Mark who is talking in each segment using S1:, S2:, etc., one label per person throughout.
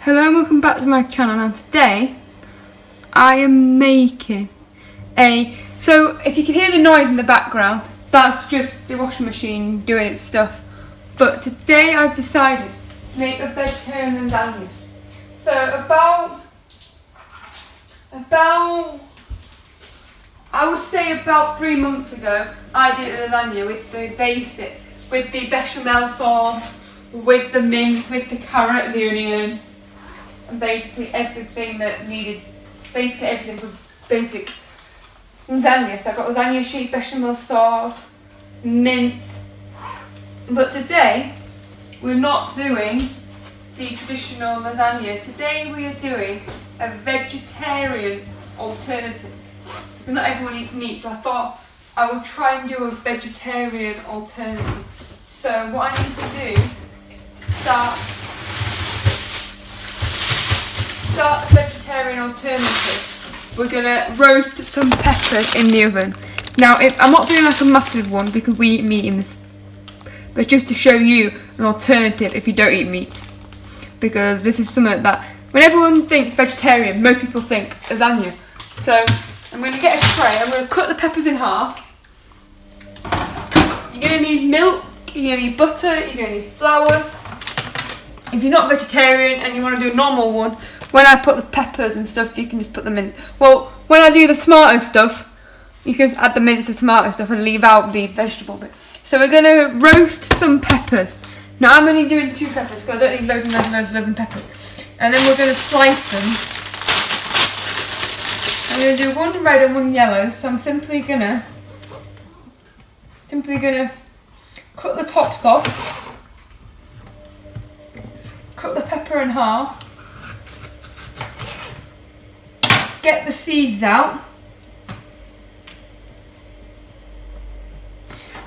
S1: Hello and welcome back to my channel. Now today I am making so if you can hear the noise in the background, that's just the washing machine doing its stuff. But today I've decided to make a vegetarian lasagna. So about I would say about 3 months ago I did a lasagna with the basic, with the bechamel sauce, with the mint, with the carrot and the onion, and basically everything that needed, basically everything for basic lasagna. So I've got lasagna sheet, bechamel sauce, mint. But today we're not doing the traditional lasagna. Today we are doing a vegetarian alternative. Because not everyone eats meat, so I thought I would try and do a vegetarian alternative. So what I need to do, start the vegetarian alternative. We're gonna roast some peppers in the oven. Now, I'm not doing like a massive one because we eat meat in this, but just to show you an alternative if you don't eat meat. Because this is something that, when everyone thinks vegetarian, most people think lasagna. So I'm gonna get a tray, I'm gonna cut the peppers in half. You're gonna need milk, you're gonna need butter, you're gonna need flour. If you're not vegetarian and you want to do a normal one, when I put the peppers and stuff, you can just put them in. Well, when I do the tomato stuff, you can add the mint to tomato stuff and leave out the vegetable bit. So we're going to roast some peppers. Now I'm only doing 2 peppers because I don't need loads and loads and loads and loads of peppers. And then we're going to slice them. I'm going to do one red and one yellow. So I'm simply going to cut the tops off. Cut the pepper in half, get the seeds out,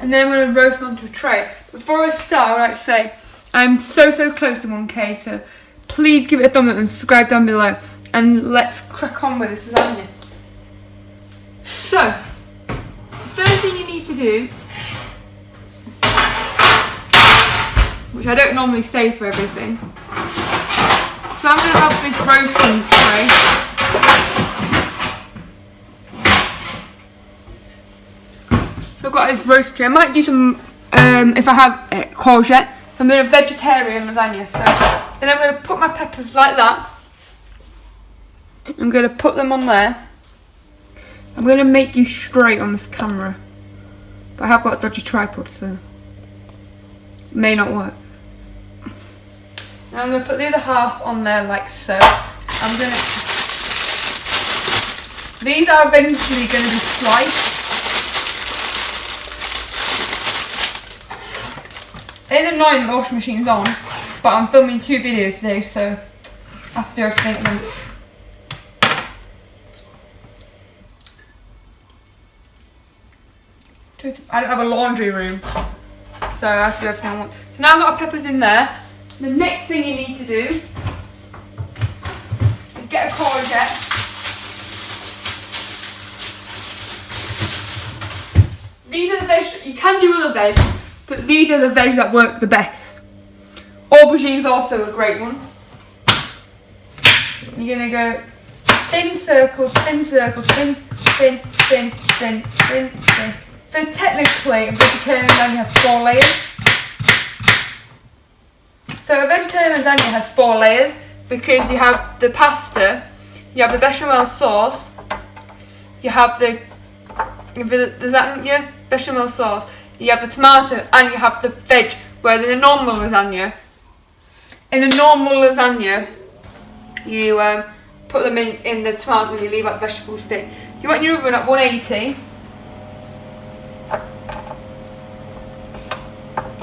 S1: and then I'm going to roast them onto a tray. Before I start, I'd like to say I'm so close to 1K, so please give it a thumbs up and subscribe down below, and let's crack on with this lasagna. So, the first thing you need to do, which I don't normally say for everything. So I'm going to have this roasting tray. So I've got this roast tray. I might do some, if I have courgette. I'm doing a vegetarian lasagna. So then I'm going to put my peppers like that. I'm going to put them on there. I'm going to make you straight on this camera. But I have got a dodgy tripod, so it may not work. Now I'm going to put the other half on there like so. These are eventually going to be sliced. It's annoying that the washing machine's on, but I'm filming 2 videos today, so I have to do everything at once. I don't have a laundry room, so I have to do everything at once. So now I've got our peppers in there. The next thing you need to do is get a courgette. These are the veg, you can do other veg, but these are the veg that work the best. Aubergine's also a great one. You're going to go thin circles, thin circles, thin, thin, thin, thin, thin, thin. So technically a vegetarian lasagna has 4 layers. So a vegetarian lasagna has 4 layers because you have the pasta, you have the bechamel sauce, you have the lasagna, bechamel sauce, you have the tomato, and you have the veg. Whereas in a normal lasagna, you put the mint in the tomato and you leave out the vegetable stick. You want your oven at 180.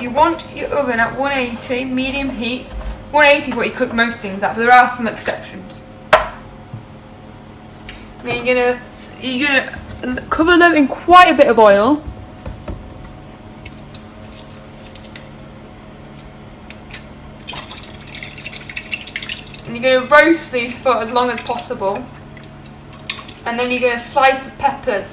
S1: You want your oven at 180, medium heat. 180 is what you cook most things at, but there are some exceptions. Then you're gonna cover them in quite a bit of oil. And you're gonna roast these for as long as possible. And then you're gonna slice the peppers.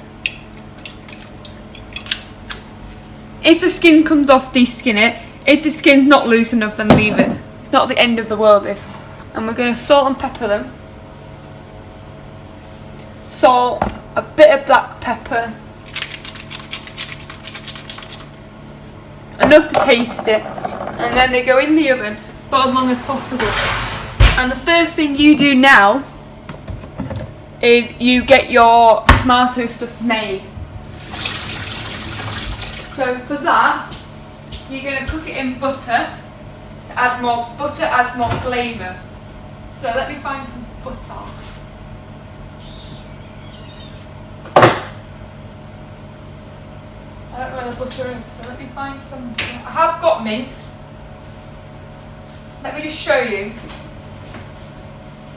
S1: If the skin comes off, de-skin it. If the skin's not loose enough, then leave it. It's not the end of the world if and we're going to salt and pepper them. Salt, a bit of black pepper, enough to taste it, and then they go in the oven for as long as possible. And the first thing you do now is you get your tomato stuff made. So for that, you're going to cook it in butter. To add more butter, adds more flavour. So let me find some butter. I don't know where the butter is, so let me find some butter. I have got mince. Let me just show you.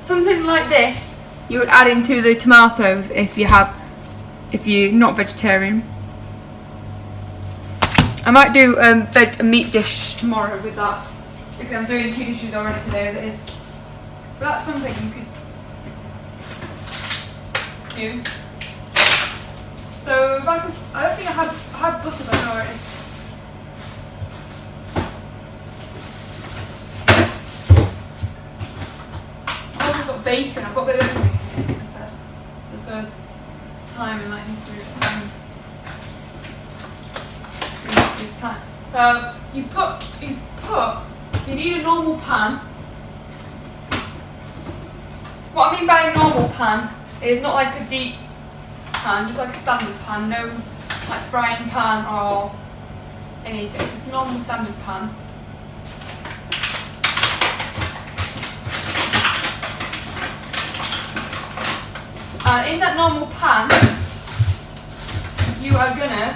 S1: Something like this you would add into the tomatoes if you're not vegetarian. I might do a meat dish tomorrow with that, because I'm doing 2 dishes already today as it is. But that's something you could do. So if I don't think I had butter, but I know where it is. I've also got bacon. I've got a bit of everything for the first time in like history of time. So you need a normal pan. What I mean by a normal pan is not like a deep pan, just like a standard pan, no like frying pan or anything, just a normal standard pan. And in that normal pan, you are going to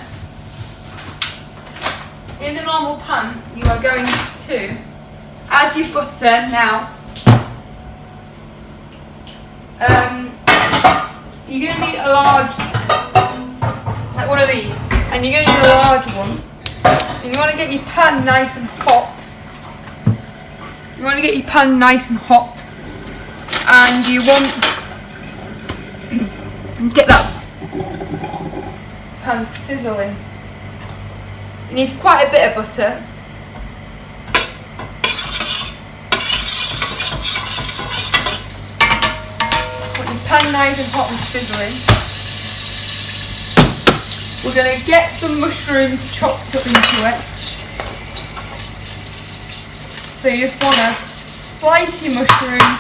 S1: add your butter now. You're going to need a large, like one of these, and you're going to need a large one. And you want to get your pan nice and hot. And you want to get that pan sizzling. You need quite a bit of butter. Put your pan nice and hot and sizzling. We're going to get some mushrooms chopped up into it. So you just want to slice your mushrooms,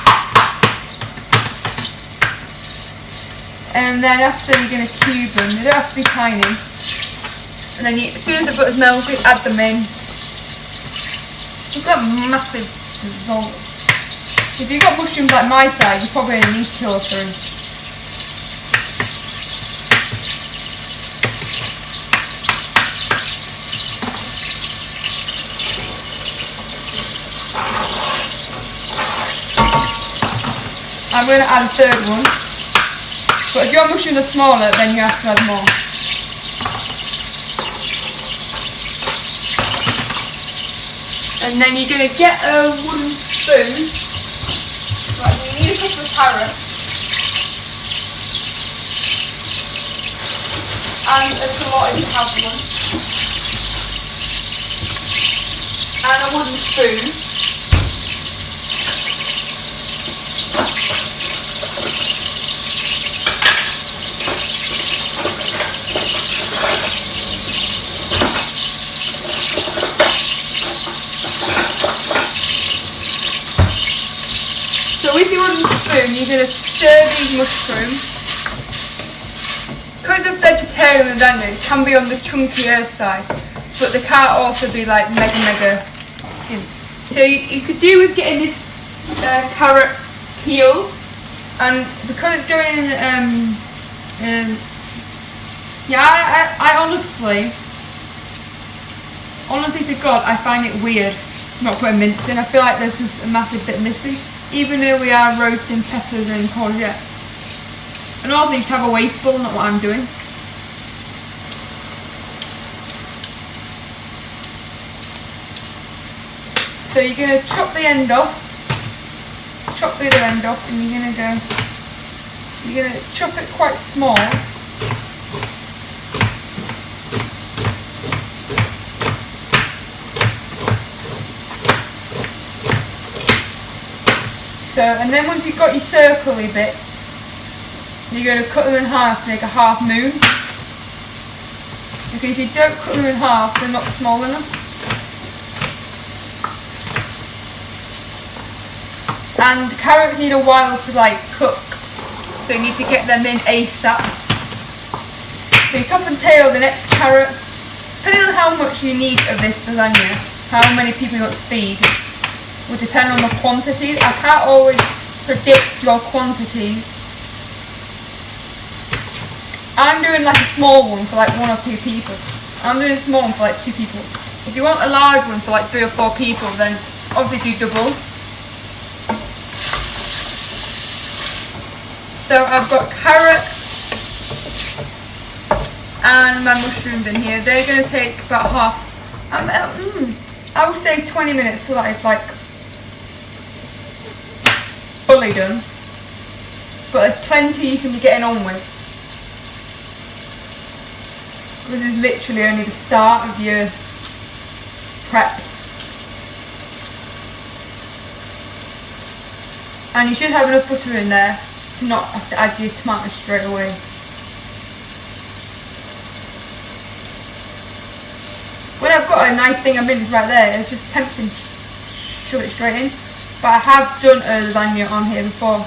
S1: and then after you're going to cube them. They don't have to be tiny. And then as soon as the butter's melted, add them in. Look at that massive dissolve. If you've got mushrooms like my size, you probably need 2 or 3. I'm going to add a 3rd one. But if your mushrooms are smaller, then you have to add more. And then you're going to get a wooden spoon. Right, you need a couple of carrots. And a tomato if you have one. And a wooden spoon. So with your wooden spoon, you're going to stir these mushrooms. Because of vegetarian lasagna, it can be on the chunkier side, but they can't also be like mega thin. So you could do with getting this carrot peel, and because it's going in, I honestly to God, I find it weird not putting mince in. I feel like there's just a massive bit missing. Even though we are roasting peppers and courgette. And also you can have a wasteful, not what I'm doing. So you're going to chop the end off, chop the other end off, and you're going to chop it quite small. So So, and then once you've got your circly bits, you're going to cut them in half to make a half moon. Because if you don't cut them in half, they're not small enough. And carrots need a while to like cook, so you need to get them in ASAP. So you top and tail the next carrot. Depending on how much you need of this lasagna, how many people you want to feed, will depend on the quantities. I can't always predict your quantities. I'm doing like a small one for like 1 or 2 people. I'm doing a small one for like 2 people. If you want a large one for like 3 or 4 people, then obviously do double. So I've got carrot and my mushrooms in here. They're going to take about half, I would say 20 minutes so that it's like fully done. But there's plenty you can be getting on with. This is literally only the start of your prep. And you should have enough butter in there to not have to add your tomatoes straight away. When I've got a nice thing of mince right there, it's just tempting to shove it straight in. But I have done a lasagna on here before.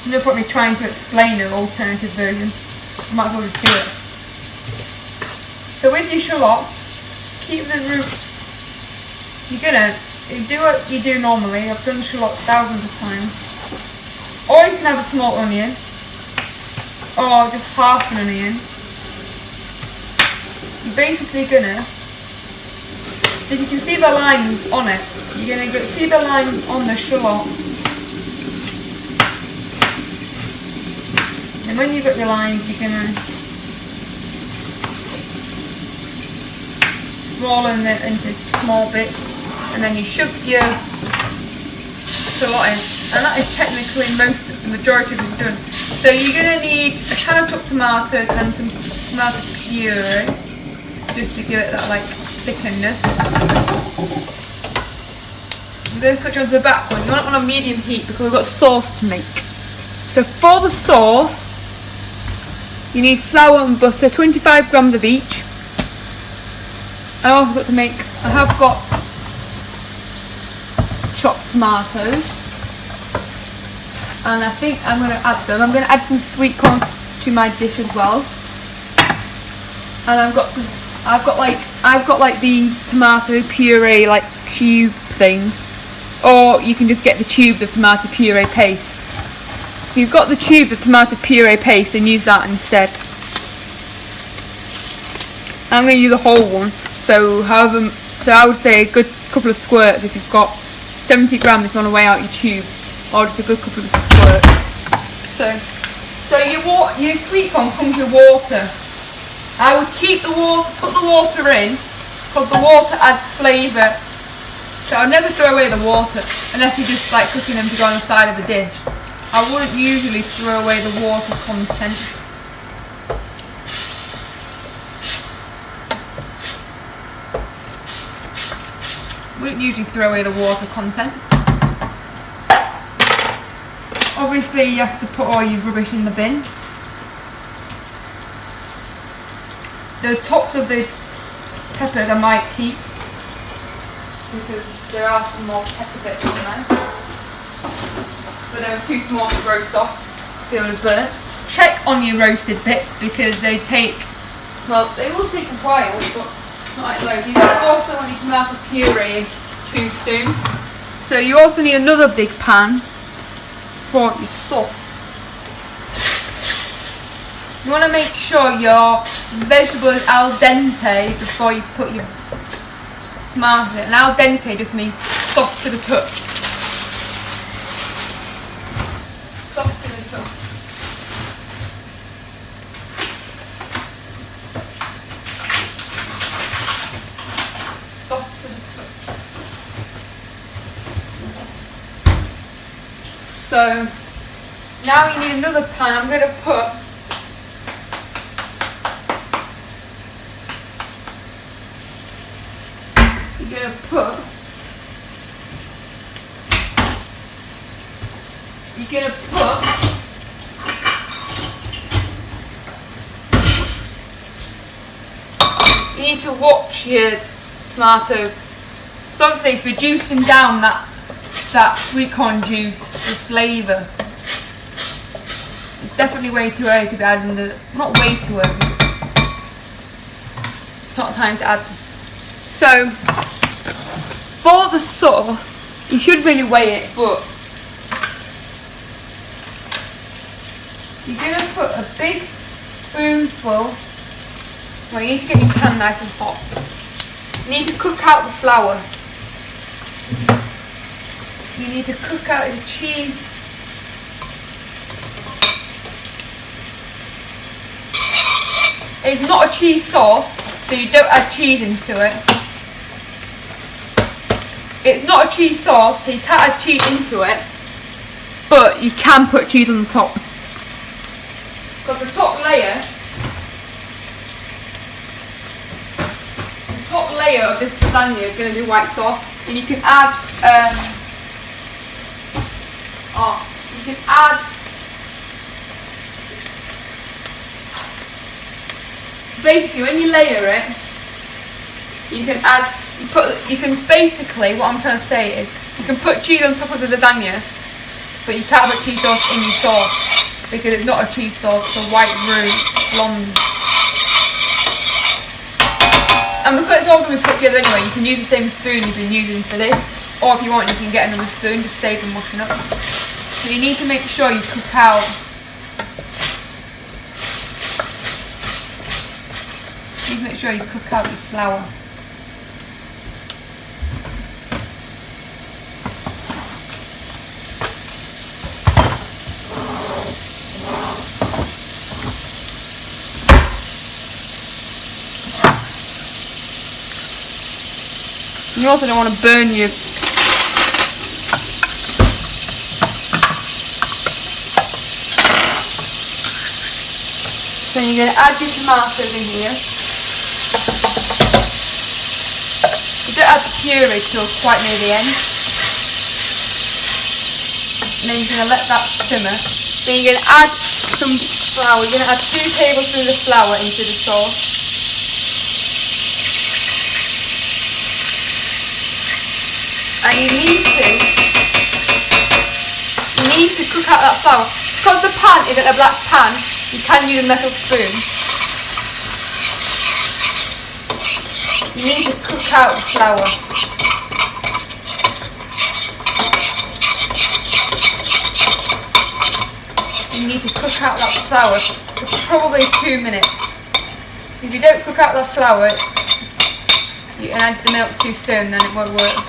S1: No point me trying to explain an alternative version. I might as well just do it. So with your shallot, keep the root. You're gonna do what you do normally. I've done shallot thousands of times. Or you can have a small onion, or just half an onion. You're basically gonna. So you can see the lines on it. You're gonna see the lines on the shallot. And when you've got your lines, you're going to roll them into small bits, and then you shove your shallot in, and that is technically the majority of it done. So you're going to need a can of chopped tomatoes and some tomato puree, just to give it that like thickness. I'm going to switch on to the back one. You want it on a medium heat because we've got sauce to make. So for the sauce, you need flour and butter, 25 grams of each. I also got to make, I have got chopped tomatoes, and I think I'm going to add them. I'm going to add some sweet corn to my dish as well. And I've got like these tomato puree like cube things, or you can just get the tube of tomato puree paste. If you've got the tube of tomato puree paste, then use that instead. I'm going to use a whole one, so I would say a good couple of squirts if you've got 70 grams if you want to weigh out your tube, or just a good couple of squirts. So your sweet corn comes with water. I would keep the water, put the water in, because the water adds flavour. So I'll never throw away the water unless you're just like cooking them to go on the side of the dish. I wouldn't usually throw away the water content. Wouldn't usually throw away the water content. Obviously you have to put all your rubbish in the bin. The tops of the peppers I might keep, because there are some more pepper bits in there. But they were too small to roast off. They would have burnt. Check on your roasted bits because they take, well, they will take a while, but not like loads. You don't also want your tomato puree too soon. So you also need another big pan for your sauce. You want to make sure your vegetable is al dente before you put your tomatoes in. And al dente just means soft to the touch. Soft to the touch. Soft to the touch. So now you need another pan. I'm going to put you're going to put you need to watch your tomato. So obviously it's reducing down that sweet corn juice, the flavour. It's definitely way too early to be adding not way too early. It's not time to add. So for the sauce, you should really weigh it, but you're going to put a big spoonful. Well, you need to get your pan nice and hot. You need to cook out the flour. You need to cook out the cheese. It's not a cheese sauce, so you don't add cheese into it. It's not a cheese sauce, so you can't add cheese into it, but you can put cheese on the top. Because the top layer of this lasagna is going to be white sauce, and you can add basically when you layer it, basically what I'm trying to say is you can put cheese on top of the lasagna, but you can't put cheese sauce in your sauce because it's not a cheese sauce, it's a white roux blonde. And because it's all going to be put together anyway, you can use the same spoon you've been using for this, or if you want you can get another spoon to save them washing up. So you need to make sure you cook out your flour. You also don't want to burn your So you're going to add your tomatoes in here. You don't add the puree till quite near the end. And then you're going to let that simmer. Then you're going to add some flour. You're going to add 2 tablespoons of flour into the sauce. And you need to cook out that flour. Because the pan isn't a black pan, you can use a metal spoon. You need to cook out the flour. You need to cook out that flour for probably 2 minutes. If you don't cook out that flour, you can add the milk too soon, then it won't work.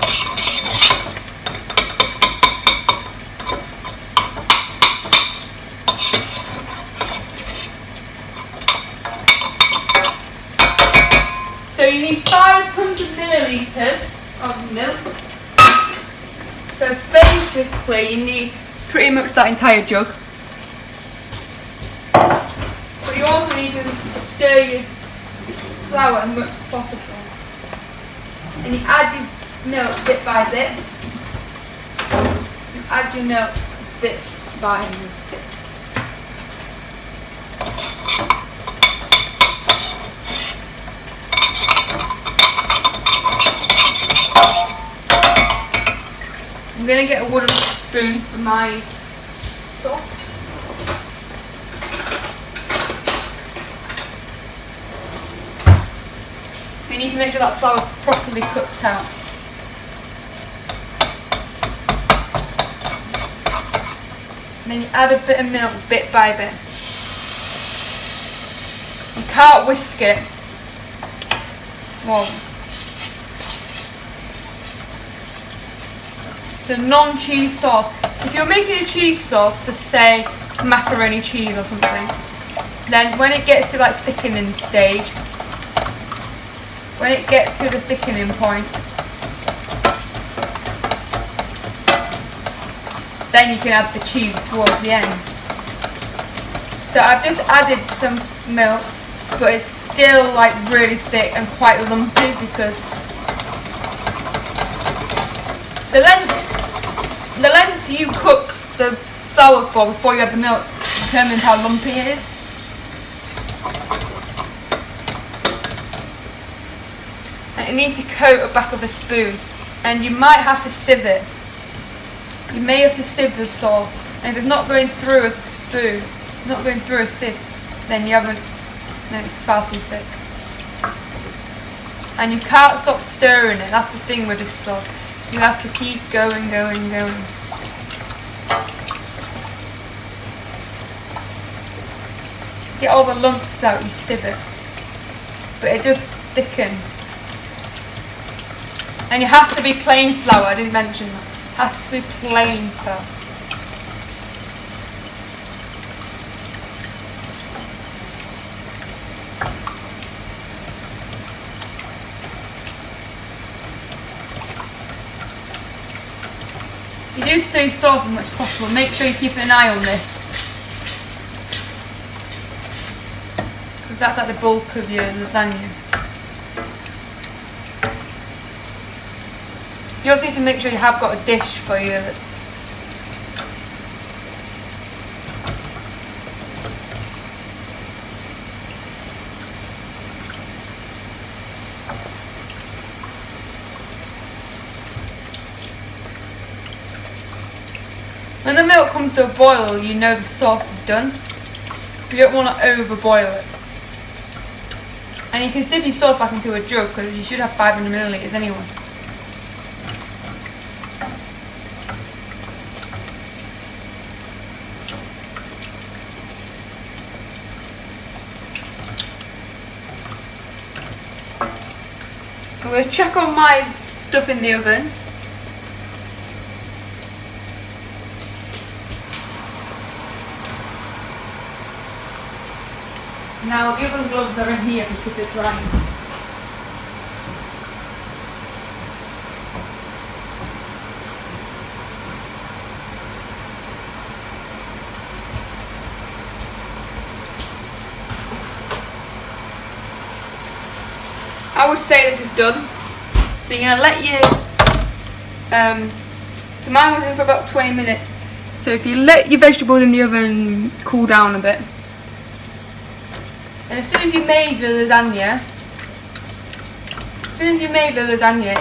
S1: So you need 500 millilitres of milk. So basically you need pretty much that entire jug. But you also need to stir your flour as much as possible. And you add your milk bit by bit. You add your milk bit by bit. I'm going to get a wooden spoon for my sauce. So you need to make sure that flour is properly cooked out. And then you add a bit of milk bit by bit. You can't whisk it. Whoa. The non-cheese sauce. If you're making a cheese sauce for, say, macaroni cheese or something, then when it gets to like thickening stage, when it gets to the thickening point, then you can add the cheese towards the end. So I've just added some milk, but it's still like really thick and quite lumpy because the length you cook the flour for before you add the milk determines how lumpy it is. And it needs to coat the back of the spoon, and you might have to sieve it. You may have to sieve the sauce, and if it's not going through a spoon, not going through a sieve, then it's far too thick. And you can't stop stirring it. That's the thing with this sauce. You have to keep going. Get all the lumps out, you sieve it. But it does thicken. And you have to be plain flour, I didn't mention that. It has to be plain flour. You do stay sauce as much as possible. Make sure you keep an eye on this, because that's like the bulk of your lasagna. You also need to make sure you have got a dish for your when the milk comes to a boil, you know the sauce is done. You don't want to overboil it. And you can sieve your sauce back into a jug, because you should have 500 millilitres anyway. I'm going to check on my stuff in the oven. Now the oven gloves are in here because it's drying. I would say this is done. So you're going to let your so mine was in for about 20 minutes. So if you let your vegetables in the oven cool down a bit, and as soon as you made the lasagna,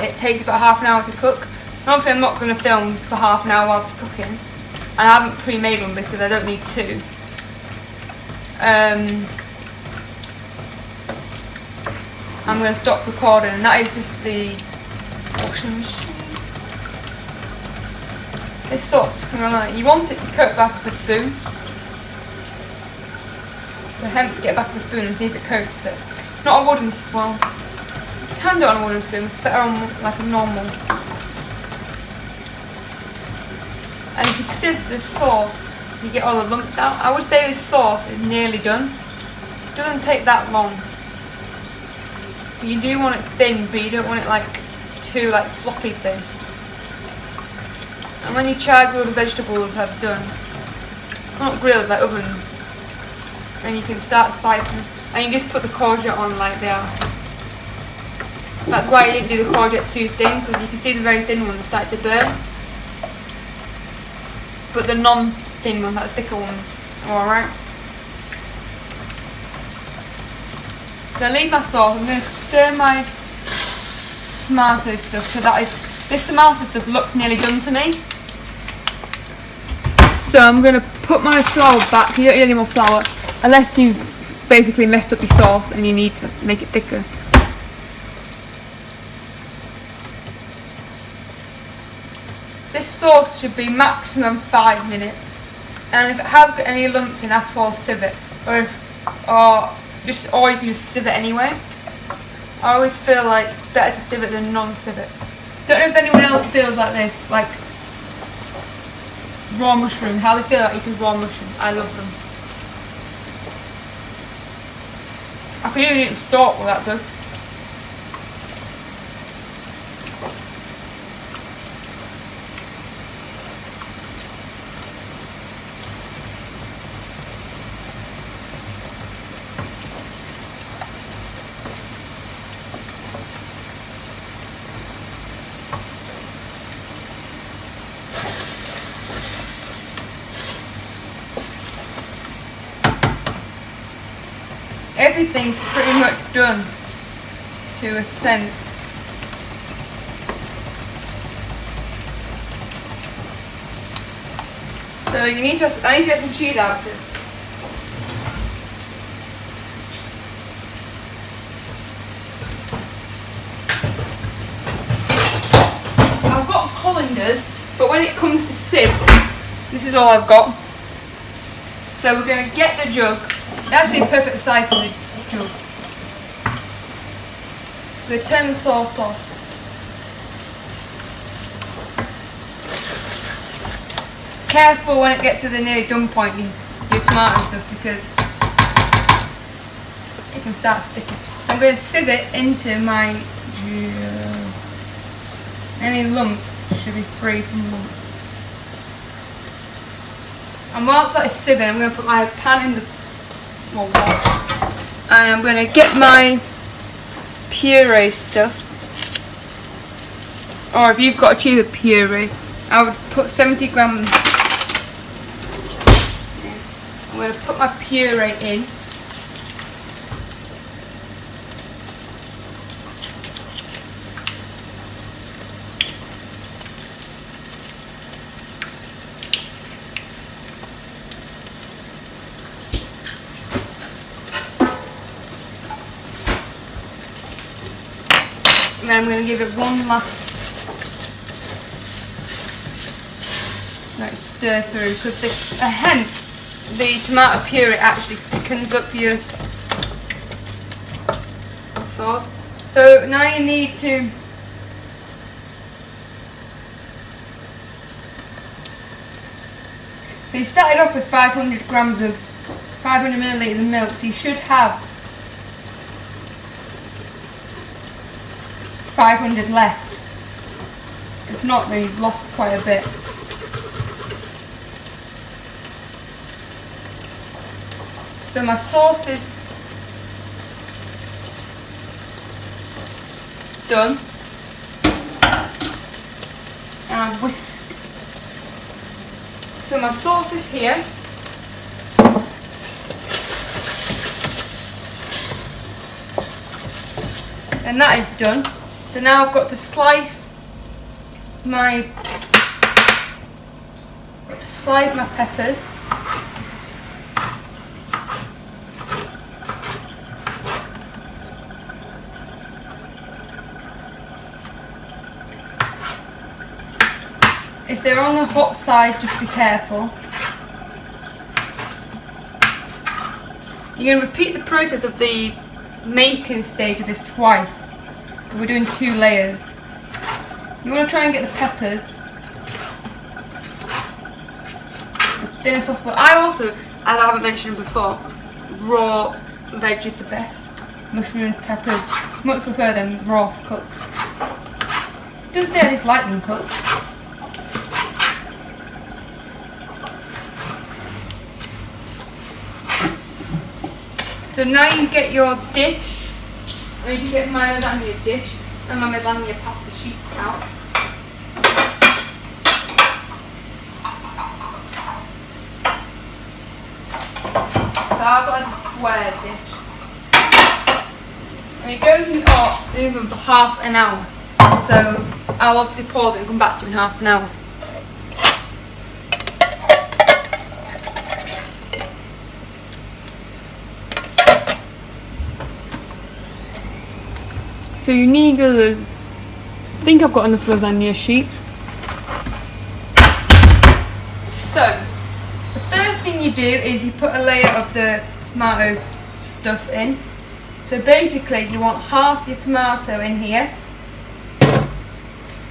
S1: it takes about half an hour to cook. And obviously I'm not going to film for half an hour while it's cooking, and I haven't pre-made one because I don't need to. I'm going to stop recording, and that is just the washing machine. This sauce, you want it to coat back with a spoon. So hence get back with a spoon and see if it coats it. Not a wooden spoon. Well, you can do it on a wooden spoon, it's better on like a normal. And if you sieve the sauce, you get all the lumps out. I would say this sauce is nearly done. It doesn't take that long. You do want it thin, but you don't want it like too like floppy thin. And when you char grilled vegetables have done, not grilled, like oven, and you can start slicing, and you just put the courgette on like they are. That's why I didn't do the courgette too thin, because you can see the very thin ones start to burn. But the non-thin ones, like the thicker ones, are alright. So I leave my sauce. I'm going to stir my tomato stuff, so this tomato stuff looks nearly done to me. So I'm going to put my flour back. You don't need any more flour, unless you've basically messed up your sauce and you need to make it thicker. This sauce should be maximum 5 minutes, and if it has got any lumps in at all, sieve it, or you can just sieve it anyway. I always feel like it's better to sieve it than non-sieve it. Don't know if anyone else feels like this, like raw mushroom, how they feel like eating raw mushroom. I love them. I could even eat the stalk with that though. everything's pretty much done to a sense. So I need to get some cheese out too. I've got colanders, but when it comes to sieves, this is all I've got. So we're going to get the jug. It's actually a perfect size for the jug. We're going to turn the sauce off. Careful when it gets to the nearly done point, your tomato and stuff, because it can start sticking. So I'm going to sieve it into my jug. Any lumps should be free from lumps. And whilst that is sieving, I'm going to put my pan in the water, and I'm going to get my puree stuff. Or if you've got a cheaper puree, I would put 70 grams. I'm going to put my puree in. And then I'm going to give it one last stir through, because the tomato puree actually thickens up your sauce. So now you need to so you started off with 500 millilitres of milk. So you should have 500 left. If not, then you've lost quite a bit. So my sauce is done, and I've whisked. So my sauce is here. And that is done. So now I've got to slice my peppers. If they're on the hot side, just be careful. You're going to repeat the process of the making stage of this twice. We're doing 2 layers. You want to try and get the peppers as thin as possible. I also, as I haven't mentioned before, raw veg is the best. Mushrooms, peppers, much prefer them raw to cook. Doesn't say I dislike them cooked. So now you get your dish, or you can get my lasagna dish, and my lasagna pasta sheets out. So I've got like a square dish. And it goes in the oven for half an hour. So I'll obviously pause it and come back to you in half an hour. So you need I think I've got enough lasagna sheets. So the first thing you do is you put a layer of the tomato stuff in. So basically you want half your tomato in here,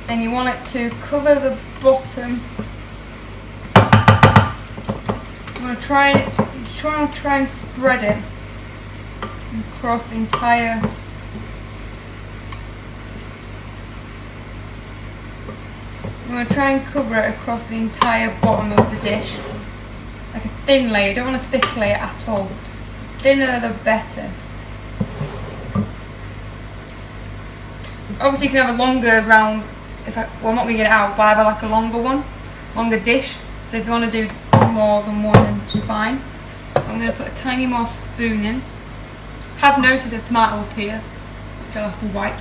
S1: and you want it to cover the bottom. You want to try and spread it across the entire. I'm going to try and cover it across the entire bottom of the dish. Like a thin layer, you don't want a thick layer at all. The thinner the better. Obviously you can have a longer round, well I'm not going to get it out, but I have like a longer dish. So if you want to do more than one, then it's fine. I'm going to put a tiny more spoon in. have noticed a tomato up here, which I'll have to wipe.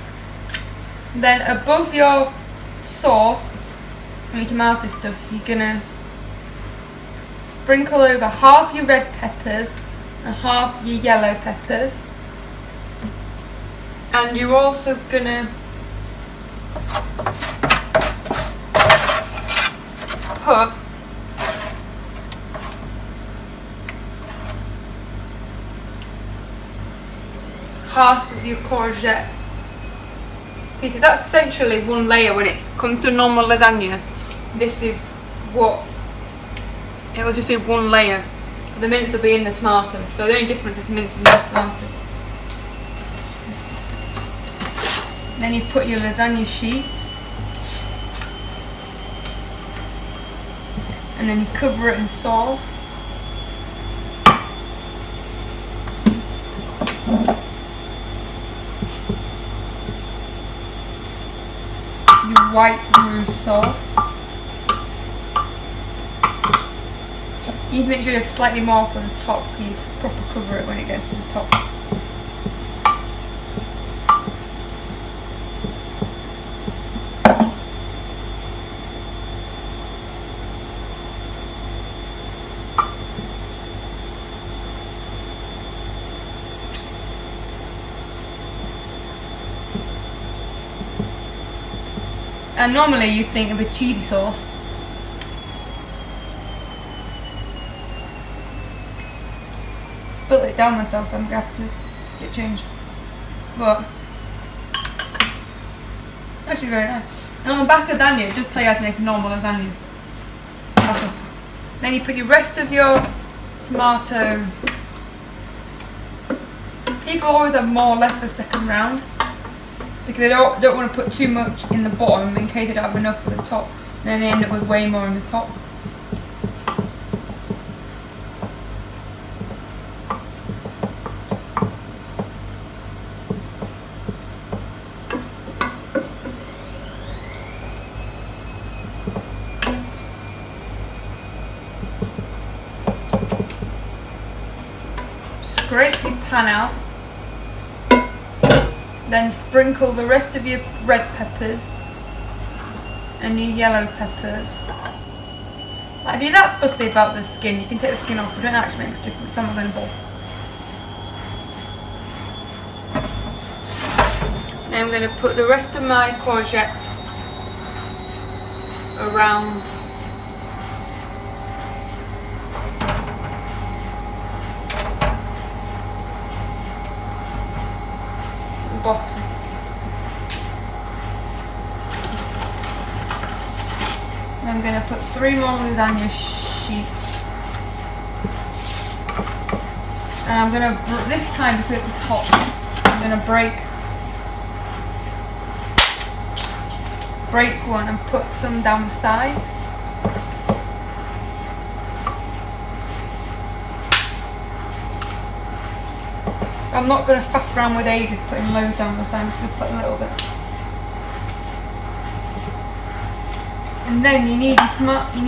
S1: Then above your sauce and your tomato stuff, you're gonna sprinkle over half your red peppers and half your yellow peppers. And you're also gonna put half of your courgette. Because that's essentially one layer when it comes to normal lasagna. This is what it will just be, one layer. The mince will be in the tomato, so the only difference is mince in the tomato. Then you put your lasagna sheets, and then you cover it in sauce. Your white roux sauce. You need to make sure you have slightly more for the top, because you need to proper cover it when it gets to the top. And normally you'd think of a cheesy sauce. Spilled it down myself, I'm gonna have to get it changed. But actually very nice. And on the back of the lasagna, it does tell you how to make a normal lasagna. Then you put your rest of your tomato. People always have more left for the second round, because they don't want to put too much in the bottom in case they don't have enough for the top. And then they end up with way more in the top. Scrape your pan out. Then sprinkle the rest of your red peppers and your yellow peppers. Like, if you're that fussy about the skin, you can take the skin off. It don't actually make a difference. I'm not going to bother. Now I'm going to put the rest of my courgettes around the bottom. I'm going to put 3 more lasagna sheets, and I'm going to, this time because it's the top, I'm going to break one and put some down the sides. I'm not going to faff around with ages putting loads down the side, I'm just going to put a little bit. And then you need your sauce. You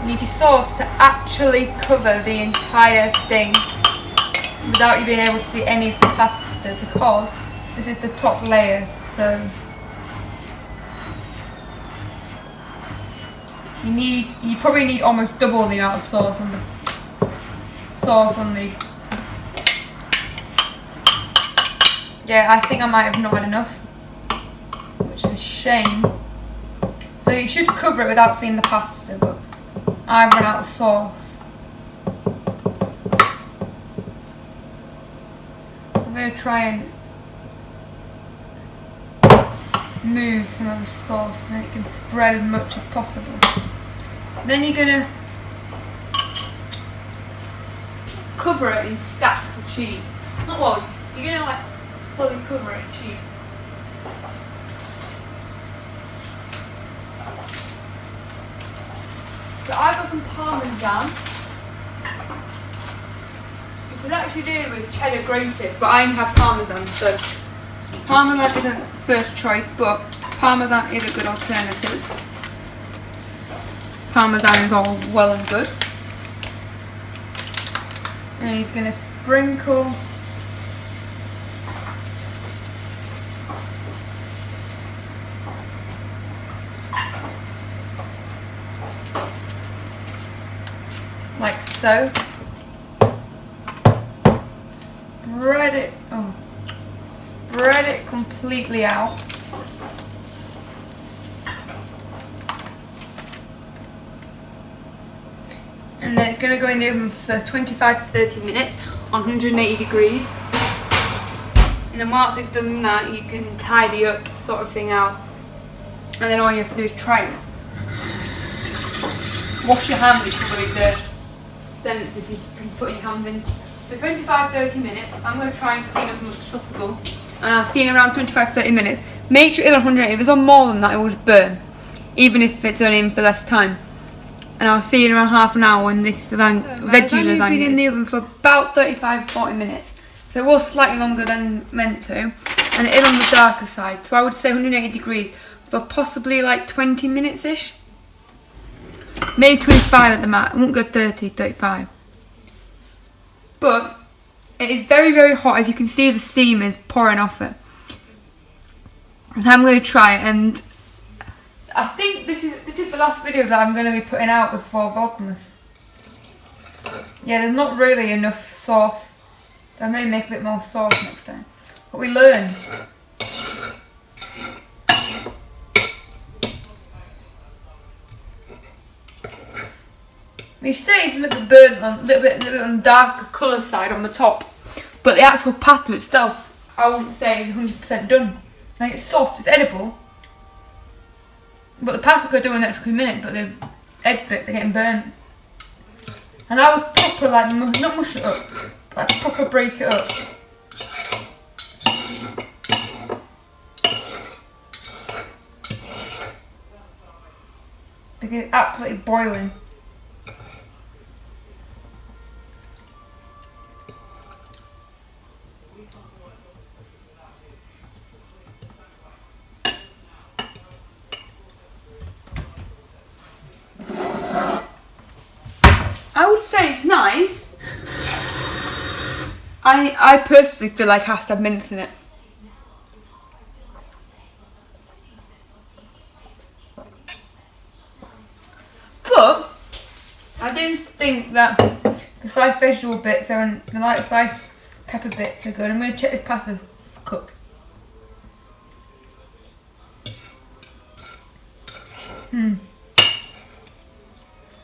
S1: need your sauce to actually cover the entire thing without you being able to see any of the pasta, because this is the top layer, so you probably need almost double the amount of sauce on the yeah, I think I might have not had enough, which is a shame. So you should cover it without seeing the pasta, but I've run out of sauce. I'm going to try and move some of the sauce so that it can spread as much as possible. Then you're going to cover it in stacks of cheese. Not well, you're going to like fully cover it in cheese. So I've got some Parmesan, you could actually do it with cheddar grated, but I only have Parmesan, so Parmesan isn't first choice, but Parmesan is a good alternative. parmesan is all well and good. And he's going to sprinkle like so. Spread it completely out. And then it's going to go in the oven for 25 to 30 minutes on 180 degrees. And then whilst it's done that, you can tidy up sort of thing out. And then all you have to do is try it. Wash your hands, it's probably the sense if you can put your hands in. For 25-30 minutes, I'm going to try and clean up as much as possible. And I'll see in around 25-30 minutes. Make sure it's on 180. If it's on more than that, it will just burn. Even if it's only in for less time. And I'll see you in around half an hour when this veggie lasagna has been in the oven for about 35-40 minutes. So it was slightly longer than meant to. And it is on the darker side. So I would say 180 degrees for possibly like 20 minutes-ish. Maybe 25 at the max. I won't go 30, 35. But it is very, very hot. As you can see, the steam is pouring off it. So I'm going to try it, and I think this is the last video that I'm going to be putting out before Vlogmas. Yeah, there's not really enough sauce. So I may make a bit more sauce next time. But we learn. You say it's a little bit burnt on, a little bit on the darker colour side on the top, but the actual pasta itself, I wouldn't say is 100% done. Like, it's soft, it's edible, but the pasta could do in an extra minute, but the egg bits are getting burnt. And I would proper, like, not mush it up, but like proper break it up. Because it's absolutely boiling. I would say it's nice. I personally feel like it has to have mince in it. But I do think that the sliced vegetable bits and the light sliced pepper bits are good. I'm going to check this pasta cooked.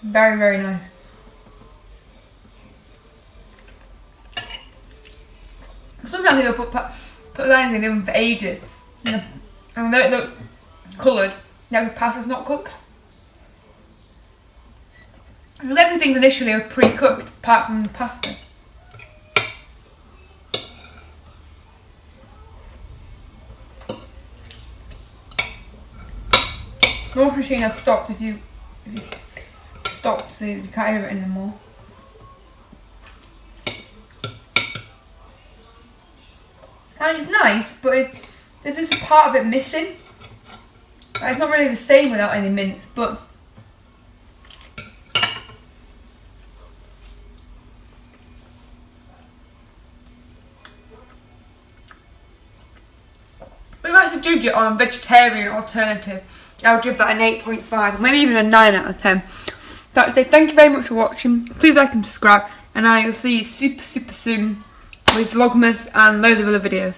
S1: Very, very nice. Sometimes people put lasagna in the oven for ages, and though it looks coloured, now the pasta's not cooked. Because everything initially was pre-cooked, apart from the pasta. The wash machine has stopped if you stop, so you can't hear it anymore. And it's nice, but there's just a part of it missing. It's not really the same without any mince, but if I had to judge it on a vegetarian alternative, I would give that an 8.5, or maybe even a 9 out of 10. So I would say thank you very much for watching. Please like and subscribe, and I will see you super, super soon with Vlogmas and loads of other videos.